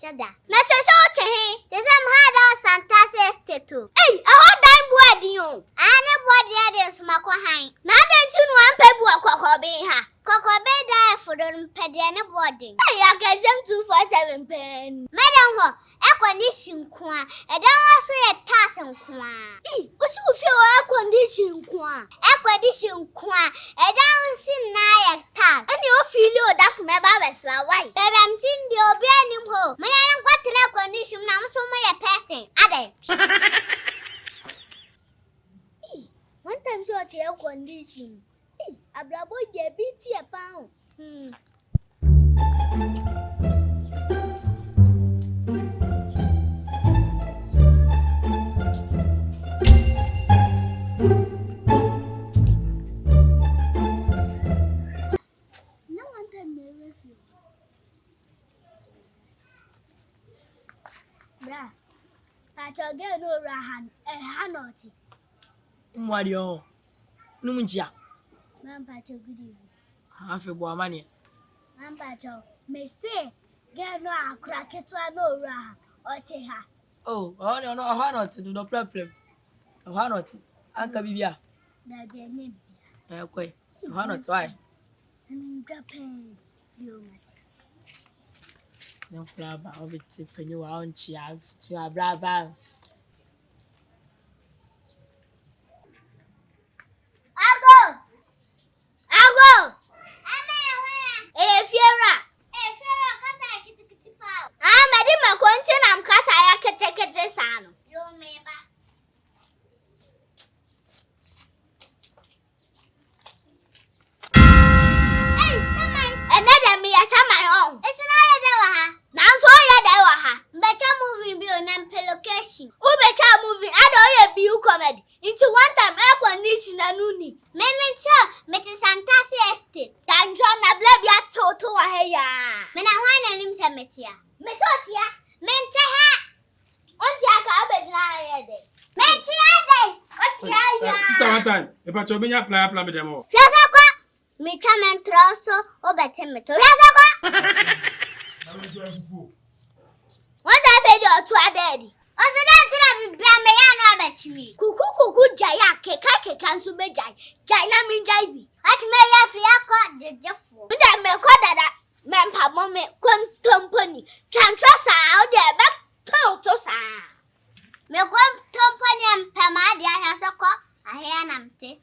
shada. Na se so che he. Te sam hada Santa Estate. Hey, a ho dan boadi o. Ane boadi ade so makọ han. Na den ti no ampe bu akokobe ha. Kokobe da fodon pede ne boadi. Hey, agazem 247 pen. Madam ho, aircondition ko a. E dan aso ye tas nko a. Eh, o si o fi o aircondition ko a. Aircondition ko a. E dan sin na ye tas. Ani o feel o da kuma ba besra why. Baby am tin de obi anim ho. Me yan kwatle aircondition na so mo ye person. Ade. One time so at air condition. Hey, abrabo de biti e pa. No one time me refuse. Bra. Pacho get no rahan hanoti. Mwadio. Numunjia. Pacho good evening. Afi bo amane. Pacho, me say get no akra ketwa no rahan oche ha. Oh, no, hanoti do problem. Hanoti. Anka bibia. Na be nyim. Koi. Hanoti why? Japan. Yo. No flaba obiti penyu wa onchi to abraba. Ago. Fiera kasa kitikiti pa. Medi makonche na mkasa ya kete sano. Yo meba. Hey, samai. Enada mi ya samai on. Esina ya dewa ha. Na nso ya dewa ha. Mbeka movie bi on location. Ubeka movie ado ya bi comedy. Into one time air condition anuni. Meti Santa Estate. Sanjo na blabia toto wa heya. Mena hwana nim se metia. Mesotia. Mente ha. Onti aka abedna yede. Menti ade. Oti ya. Sister one time. If I told me you plan me demo. Fiasa kwa. Mi kamen troso obete meto. Fiasa kwa. What's that video to a daddy? Oso dance na bibia me ya no abetimi. Kuku jaya keka nso be jai. Jai na mi jai bi. Ati me ya fi akọ jejefo. Nda me kọ dada. Me mpamo me kontomponi. Transfer sa o de be to sa. Me kontomponi mpama de ahia sokọ. Ahia namte.